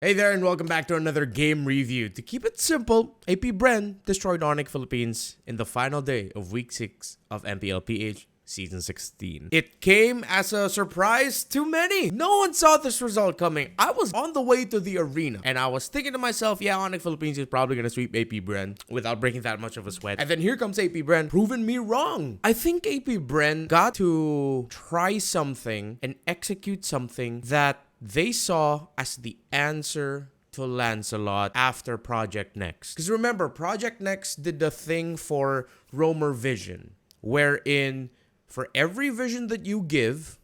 Hey there and welcome back to another game review. To keep it simple, AP Bren destroyed Onic Philippines in the final day of Week 6 of MPL PH Season 16. It came as a surprise to many. No one saw this result coming. I was on the way to the arena and I was thinking to myself, yeah, Onic Philippines is probably going to sweep AP Bren without breaking that much of a sweat. And then here comes AP Bren, proving me wrong. I think AP Bren got to try something and execute something that they saw as the answer to Lancelot after Project Next. Because remember, Project Next did the thing for roamer vision, wherein for every vision that you give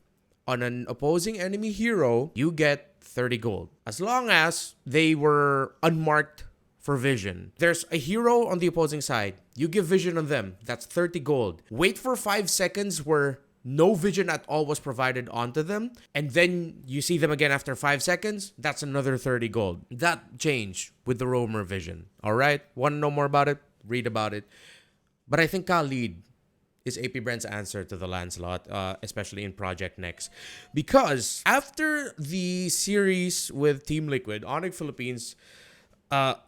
on an opposing enemy hero, you get 30 gold. As long as they were unmarked for vision. There's a hero on the opposing side. You give vision on them. That's 30 gold. Wait for 5 seconds where no vision at all was provided onto them, and then you see them again after 5 seconds, that's another 30 gold. That changed with the roamer vision. Alright? Want to know more about it? Read about it. But I think Khaleed is AP Bren's answer to the Lancelot, especially in Project Next. Because after the series with Team Liquid, Onic Philippines,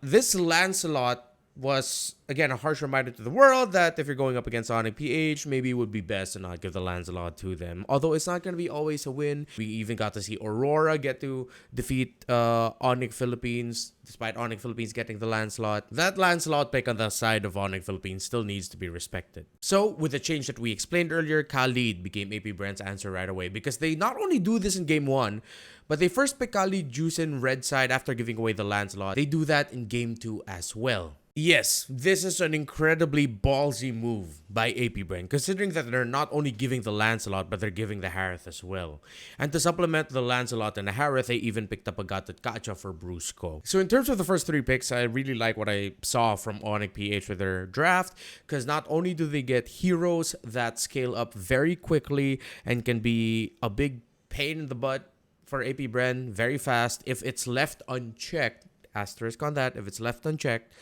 this Lancelot was, again, a harsh reminder to the world that if you're going up against Onic PH, maybe it would be best to not give the Lancelot to them. Although it's not going to be always a win. We even got to see Aurora get to defeat Onic Philippines, despite Onic Philippines getting the Lancelot. That Lancelot pick on the side of Onic Philippines still needs to be respected. So, with the change that we explained earlier, Khaleed became AP Brent's answer right away. Because they not only do this in Game 1, but they first pick Khaleed juicing red side after giving away the Lancelot. They do that in Game 2 as well. Yes, this is an incredibly ballsy move by AP Bren, considering that they're not only giving the Lancelot, but they're giving the Harith as well. And to supplement the Lancelot and the Harith, they even picked up a Gatot Kacha for Brusco. So in terms of the first 3 picks, I really like what I saw from Onic PH with their draft, because not only do they get heroes that scale up very quickly and can be a big pain in the butt for AP Bren very fast if it's left unchecked, asterisk on that, if it's left unchecked,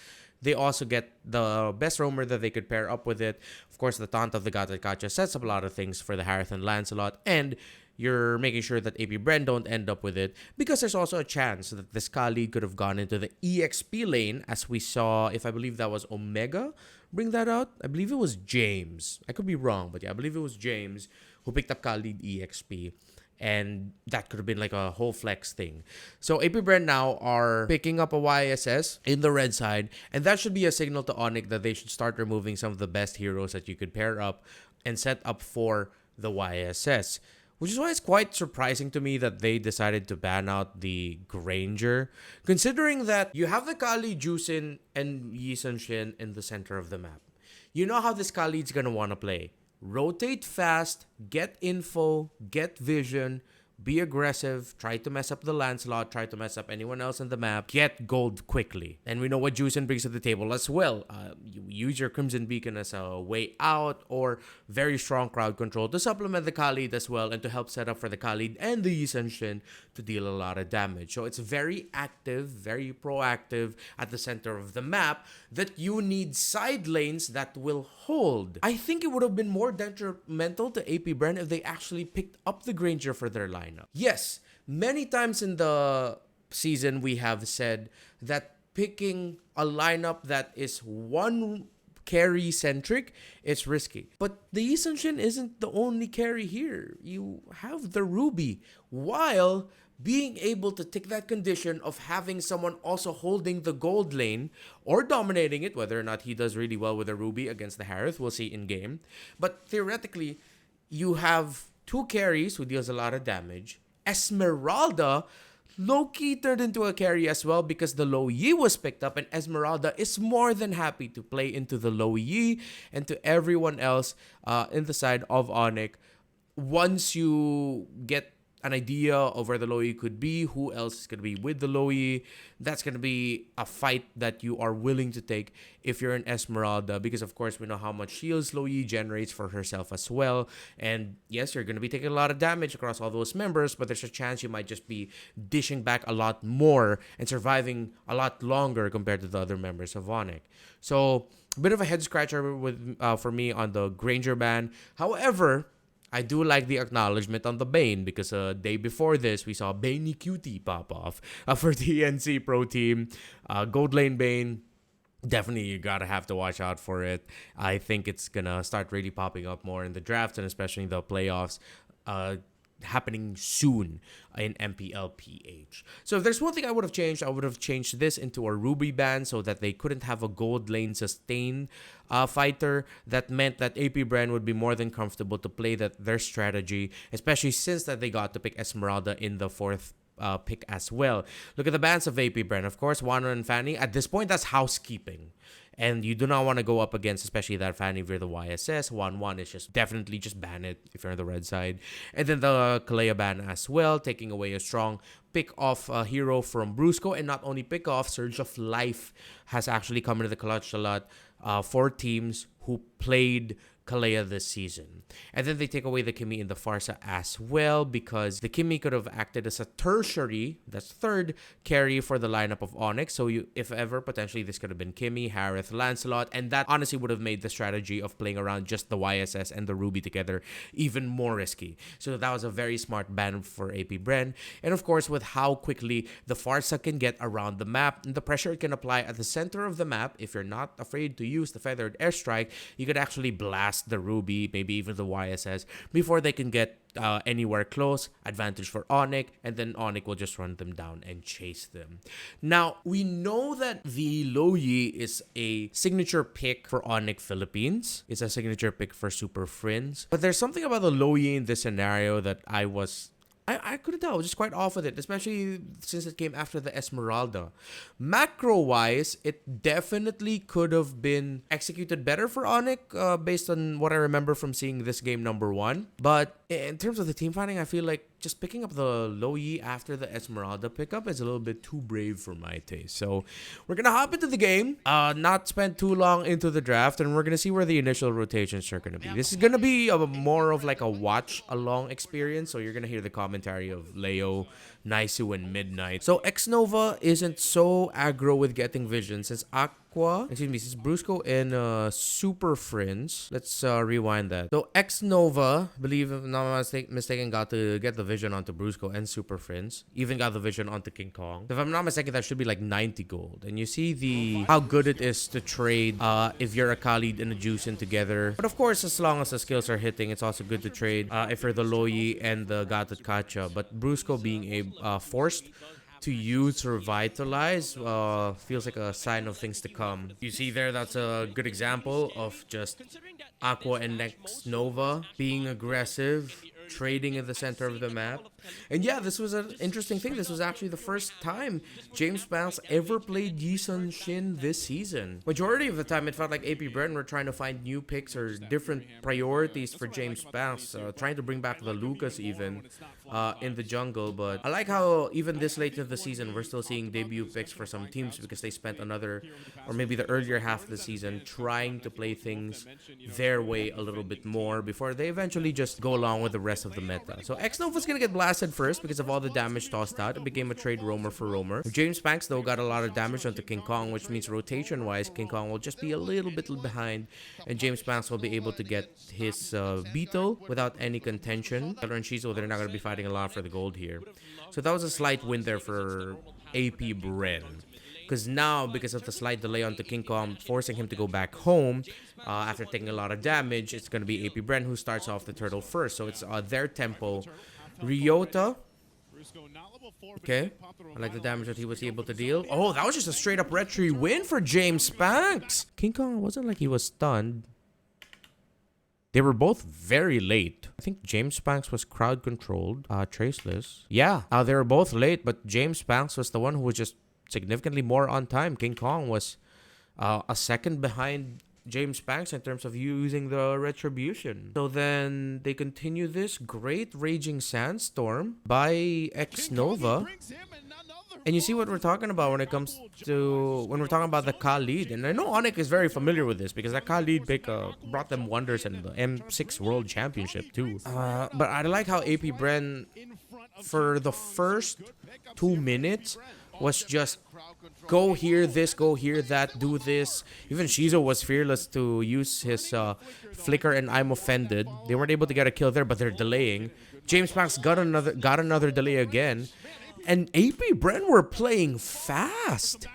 they also get the best roamer that they could pair up with it. Of course, the taunt of the Gatot Kacha sets up a lot of things for the Harith and Lancelot, and you're making sure that AP Bren don't end up with it, because there's also a chance that this Khaleed could have gone into the EXP lane, as we saw, if I believe that was Omega bring that out. I believe it was James. I could be wrong, but yeah, I believe it was James who picked up Khaleed EXP. And that could have been like a whole flex thing. So AP Bren now are picking up a YSS in the red side. And that should be a signal to Onic that they should start removing some of the best heroes that you could pair up and set up for the YSS. Which is why it's quite surprising to me that they decided to ban out the Granger. Considering that you have the Kali, Juicin, and Yi Sun Shin in the center of the map. You know how this Khaleed's gonna want to play. Rotate fast, get info, get vision, be aggressive, try to mess up the Lancelot, try to mess up anyone else in the map, get gold quickly. And we know what Juicin brings to the table as well. You use your Crimson Beacon as a way out, or very strong crowd control to supplement the Khaleed as well, and to help set up for the Khaleed and the Yi Sun Shin to deal a lot of damage. So it's very active, very proactive at the center of the map, that you need side lanes that will hold. I think it would have been more detrimental to AP Bren if they actually picked up the Granger for their lineup. Yes, many times in the season we have said that picking a lineup that is one carry centric is risky. But the Yi Sun Shin isn't the only carry here. You have the Ruby, while being able to take that condition of having someone also holding the gold lane or dominating it, whether or not he does really well with the Ruby against the Harith, we'll see in game. But theoretically, you have 2 carries who deals a lot of damage. Esmeralda low-key turned into a carry as well, because the Low Yi was picked up, and Esmeralda is more than happy to play into the Low Yi and to everyone else in the side of Onic. Once you get an idea of where the Lowy could be, who else is going to be with the Lowy, that's going to be a fight that you are willing to take if you're an Esmeralda, because of course we know how much shields Lowy generates for herself as well. And yes, you're going to be taking a lot of damage across all those members, but there's a chance you might just be dishing back a lot more and surviving a lot longer compared to the other members of Onic. So a bit of a head scratcher with for me on the Granger ban. However, I do like the acknowledgement on the Bane because a day before this, we saw Baney Cutie pop off for the NC Pro team. Gold Lane Bane. Definitely, you gotta have to watch out for it. I think it's gonna start really popping up more in the draft and especially the playoffs. Happening soon in MPL PH. So if there's one thing I would have changed this into a Ruby ban so that they couldn't have a gold lane sustain fighter. That meant that AP Bren would be more than comfortable to play their strategy, especially since that they got to pick Esmeralda in the fourth pick as well. Look at the bans of AP Bren. Of course, Wano and Fanny. At this point, that's housekeeping. And you do not want to go up against, especially that Fanny if you're the YSS. 1-1 is just definitely just ban it if you're on the red side. And then the Kalea ban as well, taking away a strong pick-off hero from Brusco. And not only pick-off, Surge of Life has actually come into the clutch a lot for teams who played Kalea this season. And then they take away the Kimi in the Farsa as well because the Kimi could have acted as a tertiary, that's third carry for the lineup of Onyx. So if ever, potentially this could have been Kimi, Harith, Lancelot, and that honestly would have made the strategy of playing around just the YSS and the Ruby together even more risky. So that was a very smart ban for AP Bren. And of course, with how quickly the Farsa can get around the map and the pressure it can apply at the center of the map, if you're not afraid to use the Feathered Airstrike, you could actually blast the Ruby, maybe even the YSS, before they can get anywhere close. Advantage for Onic, and then Onic will just run them down and chase them. Now, we know that the Loyi is a signature pick for Onic Philippines. It's a signature pick for Super Friends. But there's something about the Loyi in this scenario that I couldn't tell. I was just quite off with it, especially since it came after the Esmeralda. Macro-wise, it definitely could have been executed better for Onic based on what I remember from seeing this game number 1. But in terms of the team fighting, I feel like just picking up the Loyi after the Esmeralda pickup is a little bit too brave for my taste. So we're going to hop into the game, not spend too long into the draft, and we're going to see where the initial rotations are going to be. This is going to be more of like a watch-along experience, so you're going to hear the commentary of Leo, Naisu, and Midnight. So X-Nova isn't so aggro with getting vision since since Brusco and Super Friends. Let's rewind that. So X-Nova, believe if I'm not mistaken, got to get the vision onto Brusco and Super Friends. Even got the vision onto King Kong. If I'm not mistaken, that should be like 90 gold. And you see how good it is to trade if you're a Khaleed and a Juicin together. But of course, as long as the skills are hitting, it's also good to trade if you're the Loyi and the Gatot Kacha. But Brusco being forced to use Revitalize feels like a sign of things to come. You see there, that's a good example of just Aqua and Next Nova being aggressive, trading in the center of the map. And yeah, this was an interesting thing. This was actually the first time James Banks ever played Yisun Shin this season. Majority of the time, it felt like AP Bren were trying to find new picks or different priorities for James Banks, trying to bring back the Lucas even in the jungle. But I like how even this late in the season, we're still seeing debut picks for some teams because they spent another, or maybe the earlier half of the season, trying to play things their way a little bit more before they eventually just go along with the rest of the meta. So X-Nova's gonna get blasted first because of all the damage tossed out. It became a trade roamer for roamer. James Banks though got a lot of damage onto King Kong, which means rotation wise King Kong will just be a little bit behind, and James Banks will be able to get his Beetle without any contention. Keller and Shizo, they're not gonna be fighting a lot for the gold here. So that was a slight win there for AP Bren. Because now, because of the slight delay onto King Kong, forcing him to go back home after taking a lot of damage, it's going to be AP Bren who starts off the turtle first. So it's their tempo. Ryota. Okay. I like the damage that he was able to deal. Oh, that was just a straight up retry win for James Banks. King Kong wasn't like he was stunned. They were both very late. I think James Banks was crowd controlled. Traceless. Yeah, they were both late, but James Banks was the one who was just significantly more on time. King Kong was a second behind James Banks in terms of using the retribution. So then they continue this great Raging Sandstorm by X-Nova. And you see what we're talking about when it comes to when we're talking about the Khaleed. And I know Onic is very familiar with this because that Khaleed pick brought them wonders in the M6 World Championship too. But I like how AP Bren for the first 2 minutes was just go here, this, go here, that, do this. Even Shizo was fearless to use his flicker and I'm offended. They weren't able to get a kill there, but they're delaying. James Max got another delay again. And AP Bren were playing fast.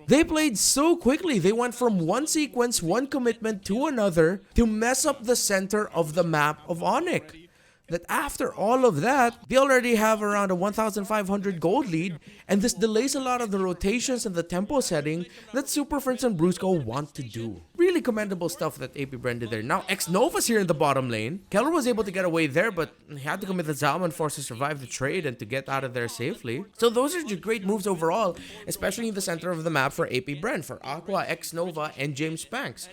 They played so quickly. They went from one sequence, one commitment to another to mess up the center of the map of Onic. That after all of that, they already have around a 1,500 gold lead, and this delays a lot of the rotations and the tempo setting that Super Friends and Brusco want to do. Really commendable stuff that AP Bren did there. Now, X-Nova's here in the bottom lane. Keller was able to get away there, but he had to commit the Zalman Force to survive the trade and to get out of there safely. So those are just great moves overall, especially in the center of the map for AP Bren, for Aqua, X-Nova, and James Banks.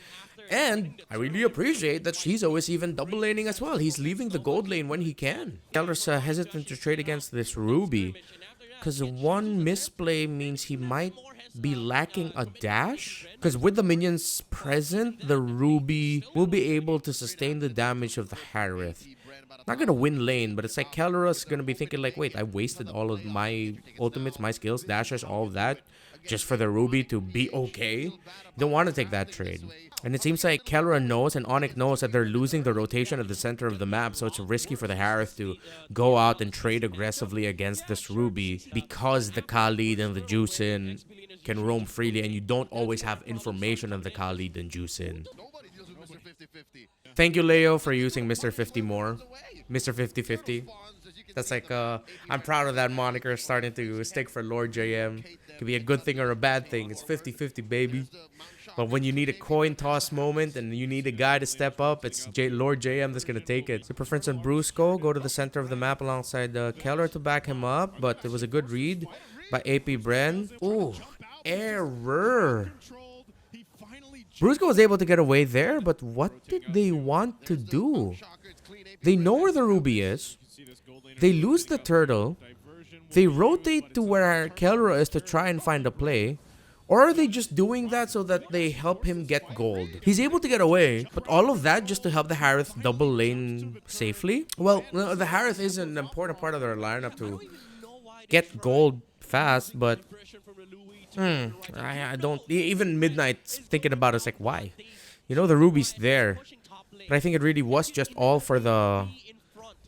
And I really appreciate that Shizo is even double laning as well. He's leaving the gold lane when he can. Keller's hesitant to trade against this Ruby, because one misplay means he might be lacking a dash. Because with the minions present, the Ruby will be able to sustain the damage of the Harith. Not gonna win lane, but it's like Keller's gonna be thinking like, wait, I wasted all of my ultimates, my skills, dashes, all of that, just for the Ruby to be okay. Don't want to take that trade. And it seems like Kellera knows and Onic knows that they're losing the rotation at the center of the map, so it's risky for the Harith to go out and trade aggressively against this Ruby because the Khaleed and the Juicin can roam freely and you don't always have information on the Khaleed and Juicin. Thank you, Leo, for using Mr. 50 more. Mr. 50-50. That's like, I'm proud of that moniker starting to stick for Lord JM. Could be a good thing or a bad thing. It's 50-50, baby. But when you need a coin toss moment and you need a guy to step up, it's Lord JM that's going to take it. Super Friends and Brusco go to the center of the map alongside Keller to back him up. But it was a good read by AP Bren. Ooh, error. Brusco was able to get away there, but what did they want to do? They know where the Ruby is. They lose the turtle. They rotate to where Kellera is to try and find a play. Or are they just doing that so that they help him get gold? He's able to get away, but all of that just to help the Harith double lane safely? Well, the Harith is an important part of their lineup to get gold fast, but I don't, even Midnight's thinking about it, it's like, why? You know, the Ruby's there. But I think it really was just all for the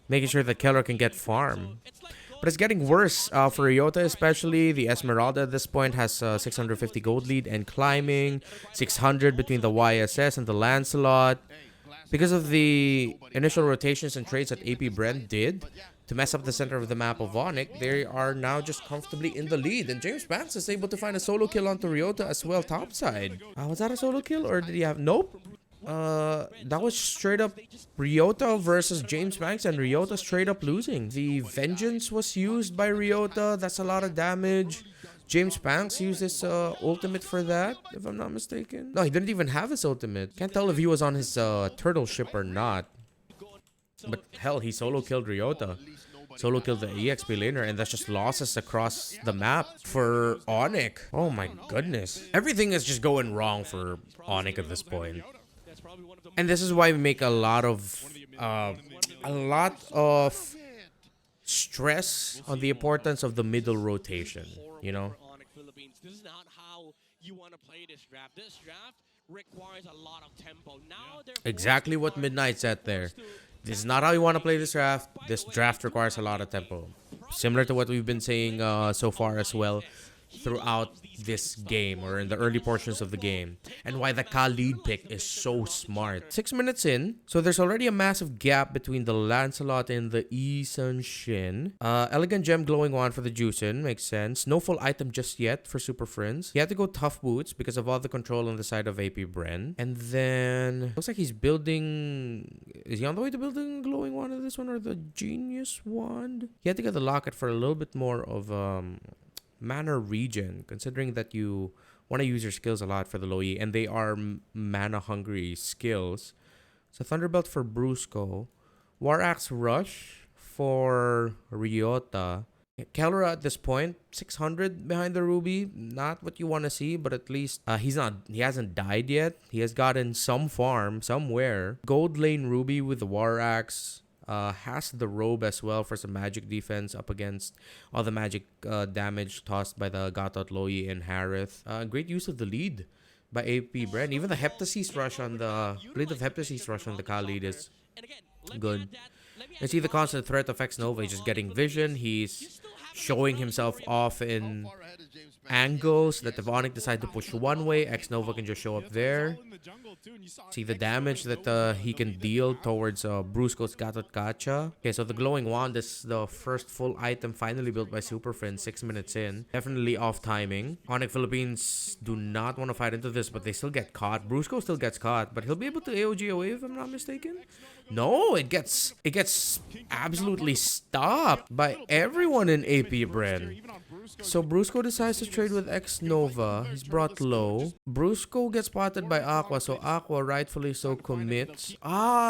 making sure that Keller can get farm. But it's getting worse for Ryota, especially. The Esmeralda at this point has 650 gold lead and climbing. 600 between the YSS and the Lancelot. Because of the initial rotations and trades that AP Bren did to mess up the center of the map of Onic, they are now just comfortably in the lead. And James Banks is able to find a solo kill onto Ryota as well, topside. Was that a solo kill or did he have... Nope. That was straight up Ryota versus James Banks, and Ryota straight up losing. The Vengeance was used by Ryota. That's a lot of damage. James Banks used his ultimate for that, if I'm not mistaken. No, he didn't even have his ultimate. Can't tell if he was on his turtle ship or not. But hell, he solo killed Ryota. Solo killed the EXP laner, and that's just losses across the map for Onic. Oh my goodness. Everything is just going wrong for Onic at this point. And this is why we make a lot of stress on the importance of the middle rotation, you know? This is not how you want to play this draft. This draft requires a lot of tempo. Now exactly what Midnight said there. This is not how you want to play this draft. This draft requires a lot of tempo. Similar to what we've been saying so far as well throughout this game, or in the early portions of the game, and why the Khaleed pick is so smart. 6 minutes in, so there's already a massive gap between the Lancelot and the Isan Shin. Elegant Gem Glowing Wand for the Juicin, makes sense. No full item just yet for Super Friends. He had to go Tough Boots because of all the control on the side of AP Bren. And then, looks like he's building... Is he on the way to building Glowing Wand of this one, or the Genius Wand? He had to get the Locket for a little bit more of... mana regen, considering that you want to use your skills a lot for the low E, and they are mana hungry skills. So Thunderbelt for Brusco, War Axe Rush for Ryota. Kellera at this point, 600 behind the Ruby. Not what you want to see, but at least he hasn't died yet. He has gotten some farm somewhere. Gold lane Ruby with the War Axe. Has the robe as well for some magic defense up against all the magic damage tossed by the Gatot, Loi, and Harith. Great use of the lead by AP Bren. Even the Heptasis rush on the Blade of Heptasis rush on the Khaleed is good. I see the constant threat of X Nova. He's just getting vision. He's showing himself off in angles that if Onic decide to push one way, X Nova can just show up there. See the damage that he can deal towards Brusco's Gatot Gacha. Okay, so the glowing wand is the first full item finally built by Superfin 6 minutes in. Definitely off timing. Onic Philippines do not want to fight into this, but they still get caught. Brusco still gets caught, but he'll be able to AOG away if I'm not mistaken. No, it gets absolutely stopped by everyone in AP Bren. So Brusco decides to trade with X Nova. He's brought low. Brusco gets spotted by Aqua, so Aqua rightfully so commits.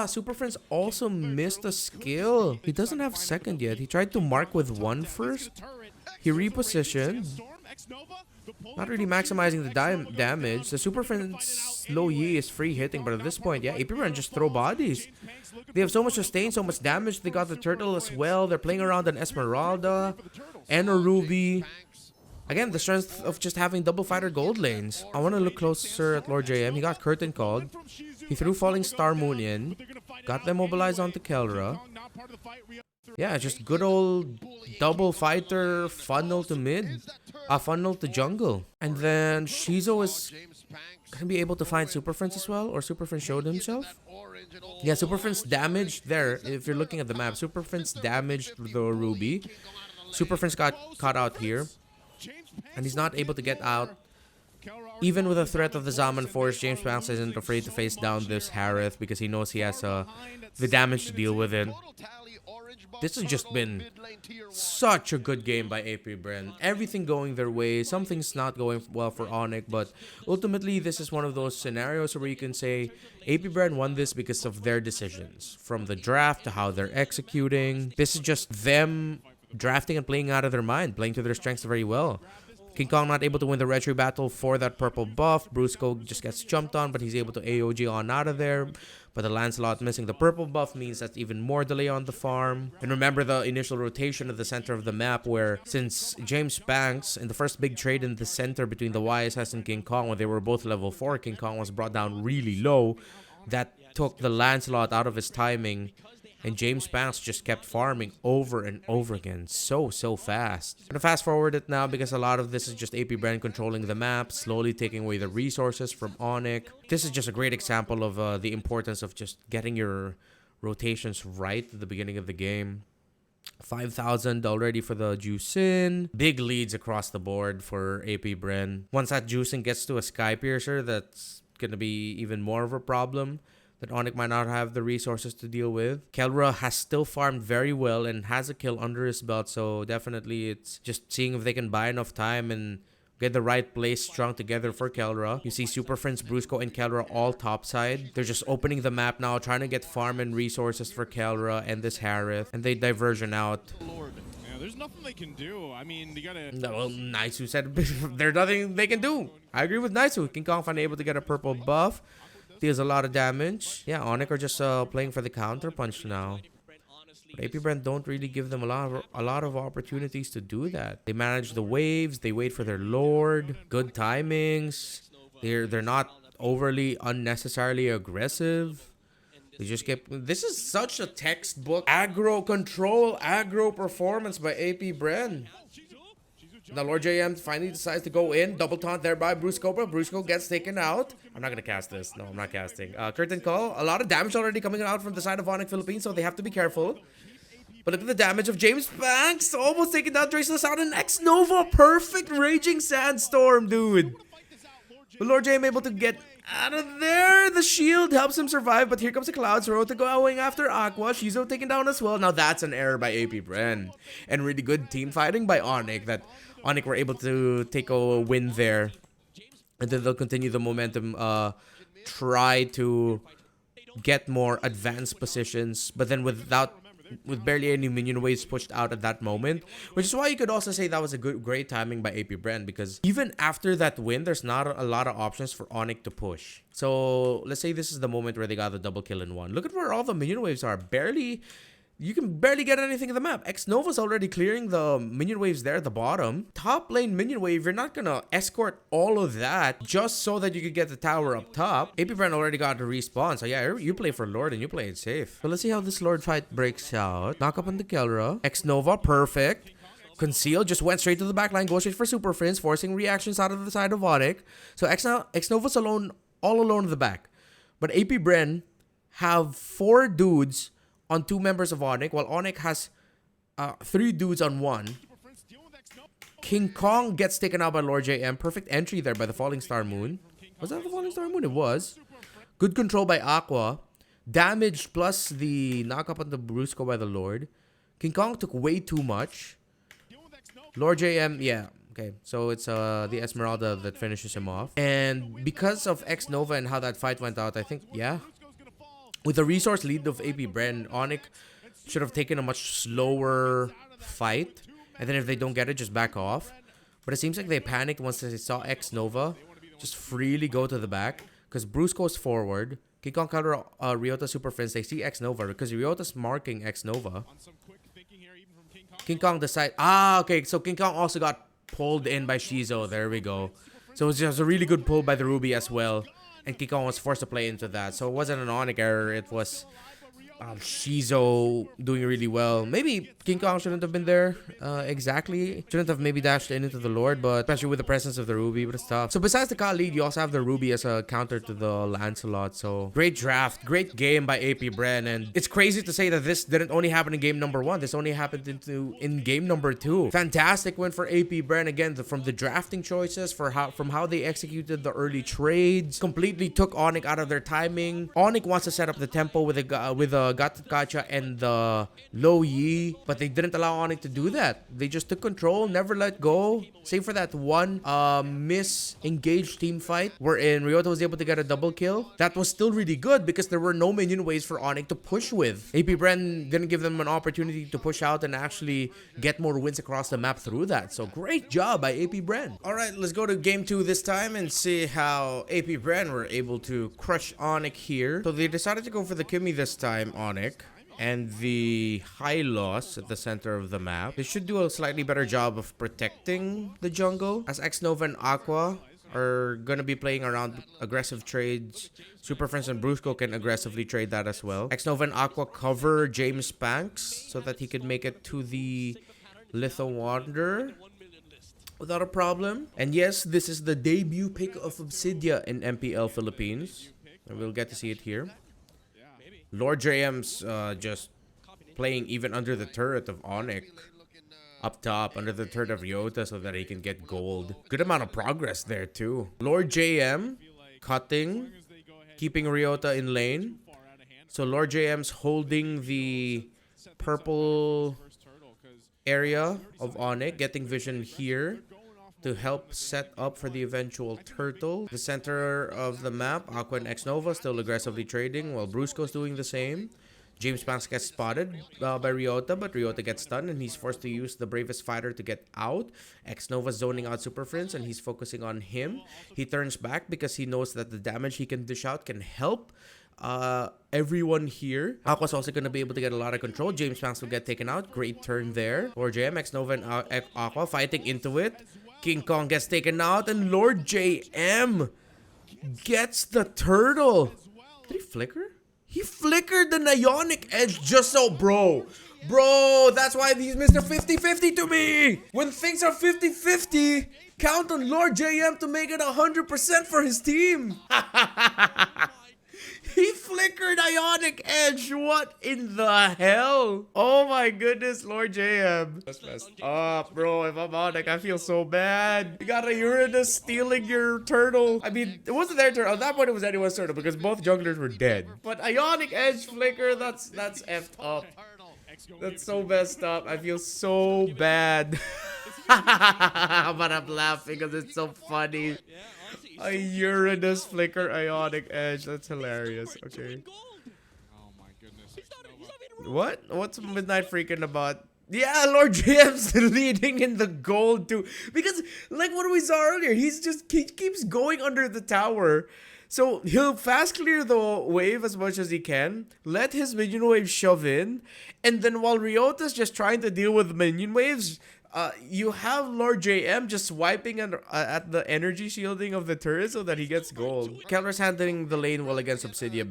Super Friends also missed a skill. He doesn't have second yet. He tried to mark with one first. He repositioned. Not really maximizing the damage. The Super Friends low Yi is free hitting, but at this point, yeah, AP Bren just throw bodies. They have so much sustain, so much damage. They got the turtle as well. They're playing around an Esmeralda and a Ruby. Again, the strength of just having double fighter gold lanes. I want to look closer at Lord JM. He got curtain called. He threw Falling Star Moon in. Got them mobilized onto Kelra. Yeah, just good old double fighter funnel to mid. Funnel to jungle. And then Shizo is going to be able to find Super Friends as well. Or Super Friends showed himself. Yeah, Super Friends damaged there. If you're looking at the map, Super Friends damaged the Ruby. Super Friends got caught out here. And he's not able to get out. Even with the threat of the Zaman Force, James Banks isn't afraid to face down this Harith because he knows he has the damage to deal with it. This has just been such a good game by AP Bren. Everything going their way. Something's not going well for Onic, but ultimately this is one of those scenarios where you can say AP Bren won this because of their decisions. From the draft to how they're executing. This is just them drafting and playing out of their mind, playing to their strengths very well. King Kong not able to win the retro battle for that purple buff. Brusco just gets jumped on, but he's able to AOG on out of there. But the Lancelot missing the purple buff means that's even more delay on the farm. And remember the initial rotation of the center of the map where since James Banks in the first big trade in the center between the YSS and King Kong when they were both level 4, King Kong was brought down really low. That took the Lancelot out of his timing. And James Banks just kept farming over and over again so fast. I'm gonna fast forward it now because a lot of this is just AP Bren controlling the map, slowly taking away the resources from Onic. This is just a great example of the importance of just getting your rotations right at the beginning of the game. 5,000 already for the Juicin. Big leads across the board for AP Bren. Once that Juicin gets to a Sky Piercer, that's gonna be even more of a problem that Onic might not have the resources to deal with. Kelra has still farmed very well and has a kill under his belt, so definitely it's just seeing if they can buy enough time and get the right place strung together for Kelra. You see Super Friends, Brusco, and Kelra all topside. They're just opening the map now, trying to get farm and resources for Kelra and this Harith, and they diversion out. Yeah, there's nothing they can do. I mean, you gotta... No, well, Naisu said there's nothing they can do. I agree with Naisu. King Kong finally able to get a purple buff. Deals a lot of damage. Yeah, Onic are just playing for the counter punch now. But AP Bren don't really give them a lot of opportunities to do that. They manage the waves. They wait for their lord. Good timings. They're not overly unnecessarily aggressive. They just get. This is such a textbook aggro control, aggro performance by AP Bren. Now Lord JM finally decides to go in. Double taunt there by Brusco. Brusco gets taken out. I'm not going to cast this. No, I'm not casting. Curtain Call. A lot of damage already coming out from the side of Onic Philippines, so they have to be careful. But look at the damage of James Banks. Almost taking down Traceless out. And X Nova. Perfect Raging Sandstorm, dude. But Lord JM able to get out of there. The shield helps him survive, but here comes the Clouds. Rota going after Aqua. Shizo taken down as well. Now that's an error by AP Bren. And really good team fighting by Onic that Onic were able to take a win there. And then they'll continue the momentum, try to get more advanced positions, but then with barely any minion waves pushed out at that moment, which is why you could also say that was a great timing by AP Bren, because even after that win, there's not a lot of options for Onic to push. So let's say this is the moment where they got the double kill in one. Look at where all the minion waves are. Barely You can barely get anything in the map. X-Nova's already clearing the minion waves there at the bottom. Top lane minion wave, you're not gonna escort all of that just so that you could get the tower up top. AP Bren already got to respawn, so yeah, you play for Lord and you play it safe. So let's see how this Lord fight breaks out. Knock up on the Kelra. X-Nova, perfect. Conceal, just went straight to the back line, go straight for Super Friends, forcing reactions out of the side of Onic. So X-Nova's alone, all alone in the back. But AP Bren have 4 dudes on 2 members of Onic, while Onic has 3 dudes on 1. King Kong gets taken out by Lord JM. Perfect entry there by the Falling Star Moon. Was that the Falling Star Moon? It was. Good control by Aqua. Damage plus the knock-up on the Brusco by the Lord. King Kong took way too much. Lord JM, yeah. Okay, so it's the Esmeralda that finishes him off. And because of X-Nova and how that fight went out, I think, yeah. With the resource lead of AP Bren, Onic should have taken a much slower fight. And then if they don't get it, just back off. But it seems like they panicked once they saw X-Nova just freely go to the back. Because Bruce goes forward. King Kong counter Ryota Super Friends. They see X-Nova because Ryota's marking X-Nova. King Kong decides... Ah, okay. So King Kong also got pulled in by Shizo. There we go. So it was just a really good pull by the Ruby as well. And King Kong was forced to play into that. So it wasn't an Onic error. It was Shizo doing really well. Maybe King Kong shouldn't have been there exactly. Shouldn't have maybe dashed into the Lord. But especially with the presence of the Ruby. But it's tough. So besides the Khaleed, you also have the Ruby as a counter to the Lancelot. So great draft. Great game by AP Bren. And it's crazy to say that this didn't only happen in game number 1. This only happened in game number 2. Fantastic win for AP Bren. Again, from the drafting choices, from how they executed the early trades. Completely took Onic out of their timing. Onic wants to set up the tempo with a Gacha and the Low Yi, but they didn't allow Onic to do that. They just took control, never let go. Save for that one misengaged team fight wherein Ryota was able to get a double kill. That was still really good because there were no minion waves for Onic to push with. AP Bren didn't give them an opportunity to push out and actually get more wins across the map through that. So great job by AP Bren. Alright, let's go to game 2 this time and see how AP Bren were able to crush Onic here. So they decided to go for the Kimmy this time, Onic, and the high loss at the center of the map. They should do a slightly better job of protecting the jungle, as X-Nova and Aqua are gonna be playing around aggressive trades. Super Friends and Brusco can aggressively trade that as well. X-Nova and Aqua cover James Banks so that he could make it to the Litho Wanderer without a problem. And yes, this is the debut pick of Obsidia in MPL Philippines. And we'll get to see it here. Lord JM's just playing even under the turret of Onic. Up top, under the turret of Ryota so that he can get gold. Good amount of progress there too. Lord JM cutting, keeping Ryota in lane. So Lord JM's holding the purple area of Onic, getting vision here to help set up for the eventual turtle. The center of the map, Aqua and X-Nova still aggressively trading while Brusco's doing the same. James Banks gets spotted by Ryota, but Ryota gets stunned and he's forced to use the bravest fighter to get out. X-Nova zoning out Super Friends and he's focusing on him. He turns back because he knows that the damage he can dish out can help everyone here. Aqua's also going to be able to get a lot of control. James Banks will get taken out. Great turn there. Lord JM, X-Nova, and Aqua fighting into it. King Kong gets taken out, and Lord JM gets the turtle. Did he flicker? He flickered the Ionic Edge just so, bro. Bro, that's why he's Mr. 50-50 to me. When things are 50-50, count on Lord JM to make it 100% for his team. He flickered Ionic Edge. What in the hell? Oh my goodness, Lord JM. That's messed up, bro. If I'm Onic, I feel so bad. You got a Uranus stealing your turtle. I mean, it wasn't their turtle. At that point, it was anyone's turtle because both junglers were dead. But Ionic Edge flicker, that's effed up. That's so messed up. I feel so bad. But I'm laughing because it's so funny. A Uranus flicker Ionic Edge. That's hilarious. Okay. Oh my goodness. What? What's Midnight freaking about? Yeah, Lord JM's leading in the gold too. Because like what we saw earlier, he keeps going under the tower So he'll fast clear the wave as much as he can, let his minion wave shove in, and then while Ryota's just trying to deal with minion waves, you have Lord JM just swiping at the energy shielding of the turret so that he gets gold. Keller's handling the lane well against Obsidia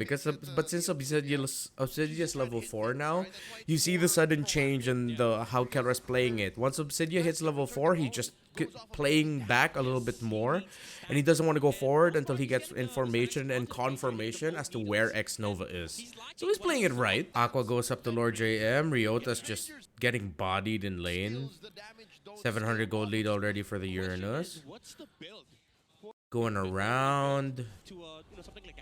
but since Obsidia's level 4 now, you see the sudden change in how Keller's playing it. Once Obsidia hits level 4, he just playing back a little bit more, and he doesn't want to go forward until he gets information and confirmation as to where X Nova is. So he's playing it right. Aqua goes up to Lord JM. Ryota's just getting bodied in lane. 700 gold lead already for the Uranus. Going around.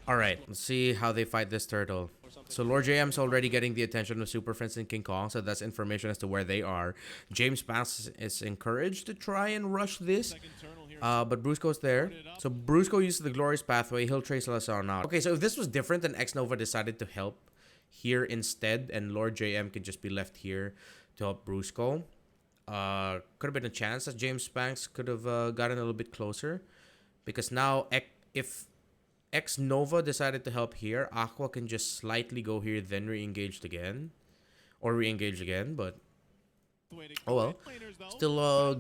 Alright, let's see how they fight this turtle. So Lord JM's already getting the attention of Super Friends and King Kong, so that's information as to where they are. James Pass is encouraged to try and rush this. But Brusco's there. So Brusco uses the Glorious Pathway. He'll trace Lasson out. Okay, so if this was different, then X Nova decided to help here instead, and Lord JM could just be left here to help Brusco. Could have been a chance that James Spanks could have gotten a little bit closer. Because now, if X Nova decided to help here, Aqua can just slightly go here, then re-engaged again. Or re-engage again, but... oh well. Still a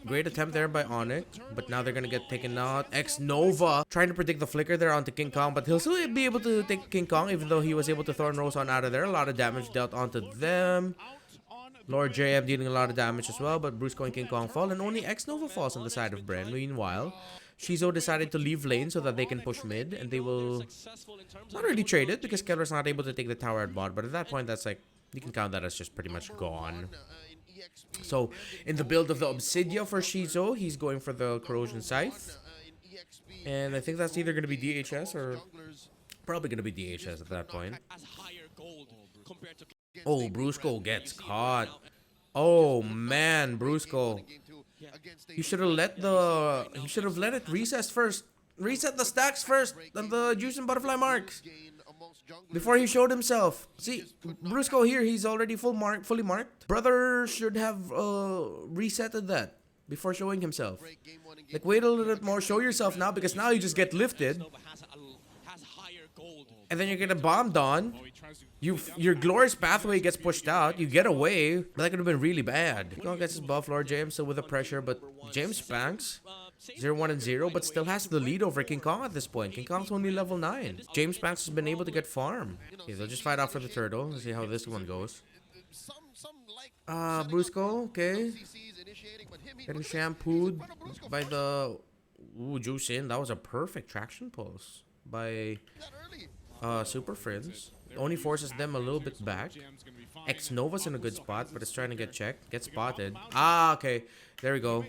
great attempt there by Onic. But now they're gonna get taken out. X Nova trying to predict the flicker there onto King Kong. But he'll still be able to take King Kong, even though he was able to Thorn Rose on out of there. A lot of damage dealt onto them. Lord JM dealing a lot of damage as well, but Brusco and King Kong fall, and only X Nova falls on the side of Bren. Meanwhile, Shizo decided to leave lane so that they can push mid, and they will not really trade it because Keller's not able to take the tower at bot, but at that point, that's like, you can count that as just pretty much gone. So, in the build of the Obsidia for Shizo, he's going for the Corrosion Scythe, and I think that's either going to be DHS or probably going to be DHS at that point. Oh, Brusco gets caught. Oh man, Brusco. He should have let it reset first. Reset the stacks first than the juice and butterfly marks. Before he showed himself. See, Brusco here, he's already fully marked. Brother should have resetted that before showing himself. Like, wait a little bit more, show yourself now, because now you just get lifted. And then you get a bombed on. Your Glorious Pathway gets pushed out. You get away. That could have been really bad. King Kong gets his buff. Lord James still with the pressure, but James Spanks 0-1-0, but still has the lead over King Kong at this point. King Kong's only level 9. James Spanks has been able to get farm. Okay, they'll just fight out for the turtle. Let's see how this one goes. Brusco, okay. Getting shampooed by the... ooh, juice in. That was a perfect traction pulse by Super Friends. Only forces them a little bit back. X Nova's in a good spot, but it's trying to get checked. Get spotted. Ah, okay. There we go.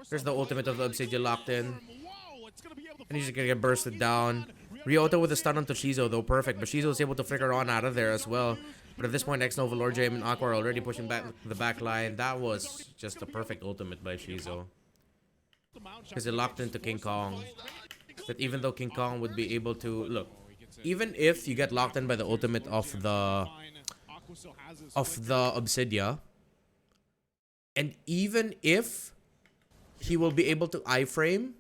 There's the ultimate of the Obsidia locked in. And he's just gonna get bursted down. Ryota with a stun onto Shizo, though. Perfect. But Shizo's able to flicker on out of there as well. But at this point, X Nova, Lord Jame, and Aqua are already pushing back the back line. That was just a perfect ultimate by Shizo. Because it locked into King Kong. That even though King Kong would be able to... look. Even if you get locked in by the ultimate of the Obsidia, and even if he will be able to iframe,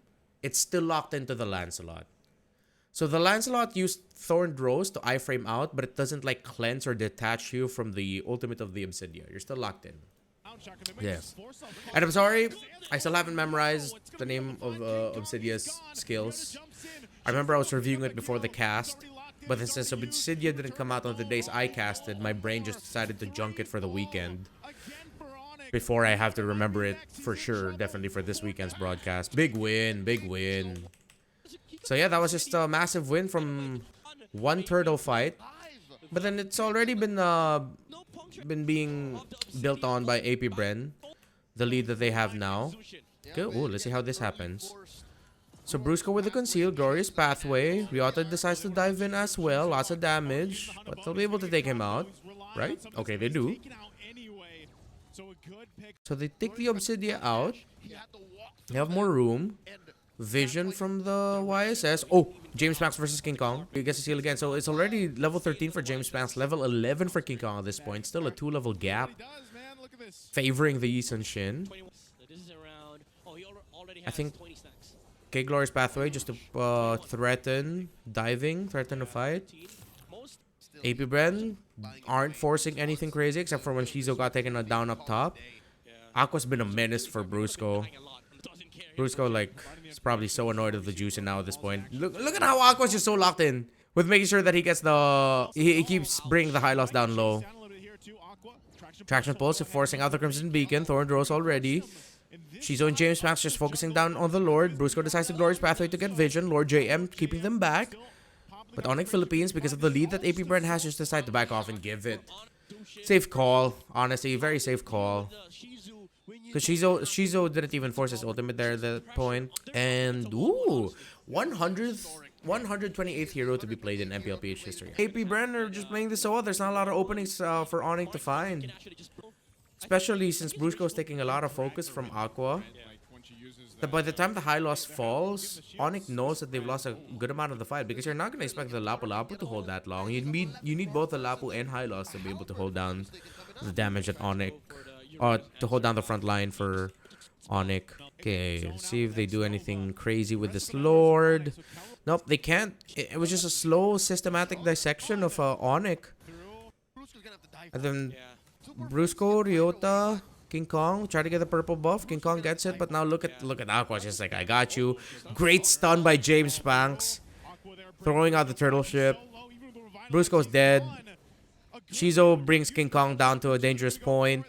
it's still locked into the Lancelot. So the Lancelot used Thorned Rose to iframe out, but it doesn't like cleanse or detach you from the ultimate of the Obsidia. You're still locked in. Yes. And I'm sorry, I still haven't memorized the name of Obsidia's skills. I remember I was reviewing it before the cast, but then since Obsidia didn't come out on the days I casted, my brain just decided to junk it for the weekend. Before I have to remember it for sure, definitely for this weekend's broadcast. Big win, big win. So yeah, that was just a massive win from one turtle fight. But then it's already been being built on by AP Bren, the lead that they have now. Okay, ooh, let's see how this happens. So Brusco with the conceal, Glorious Pathway. Ryota decides to dive in as well. Lots of damage, but they'll be able to take him out, right? Okay, they do. So they take the Obsidia out. They have more room. Vision from the YSS. Oh, James Max versus King Kong. He gets to seal again. So it's already level 13 for James Max, level 11 for King Kong at this point. Still a 2-level gap, favoring the Yi Sun Shin. I think Okay, Glorious Pathway just to threaten a fight. AP Bren aren't forcing anything crazy except for when Shizo got taken down up top. Aqua's been a menace for Brusco. Brusco, like, is probably so annoyed of the juicing now at this point. Look at how Aqua's just so locked in with making sure that he gets the... He keeps bringing the high loss down low. Traction Pulse forcing out the Crimson Beacon. Thorn Rose already. Shizo and James Max just focusing down on the Lord. Brusco decides the Glorious Pathway to get Vision. Lord JM keeping them back. But Onic Philippines, because of the lead that AP Bren has, just decide to back off and give it. Safe call. Honestly, very safe call. Because Shizo didn't even force his ultimate there at that point. And, ooh, 128th hero to be played in MPL PH history. AP Bren are just playing this so well. There's not a lot of openings for Onic to find. Especially since Brusco is taking a lot of focus from Aqua. That by the time the high loss falls, Onic knows that they've lost a good amount of the fight because you're not going to expect the Lapu-Lapu to hold that long. You need both the Lapu and high loss to be able to hold down the damage at Onic. Or to hold down the front line for Onic. Okay, let's see if they do anything crazy with this Lord. Nope, they can't. It was just a slow, systematic dissection of Onic. And then Brusco, Ryota, King Kong try to get the purple buff. King Kong gets it, but now look at Aqua. Just like, I got you. Great stun by James Banks. Throwing out the turtle ship. Brusco's dead. Shizo brings King Kong down to a dangerous point.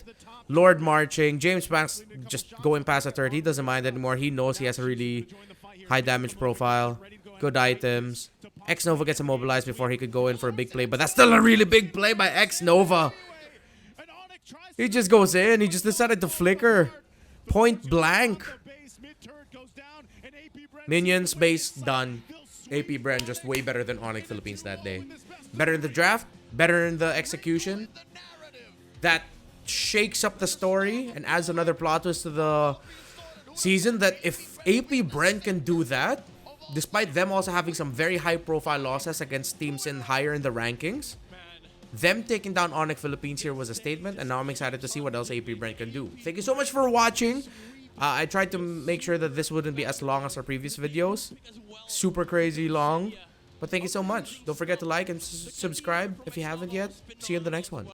Lord marching. James Banks just going past a turret. He doesn't mind anymore. He knows he has a really high damage profile. Good items. X Nova gets immobilized before he could go in for a big play, but that's still a really big play by X Nova. He just goes in. He just decided to flicker. Point blank. Minions, base, done. AP Bren just way better than Onic Philippines that day. Better in the draft. Better in the execution. That shakes up the story and adds another plot twist to the season. That if AP Bren can do that, despite them also having some very high profile losses against teams higher in the rankings, them taking down Onic Philippines here was a statement, and now I'm excited to see what else AP Bren can do. Thank you so much for watching. I tried to make sure that this wouldn't be as long as our previous videos. Super crazy long. But thank you so much. Don't forget to like and subscribe if you haven't yet. See you in the next one.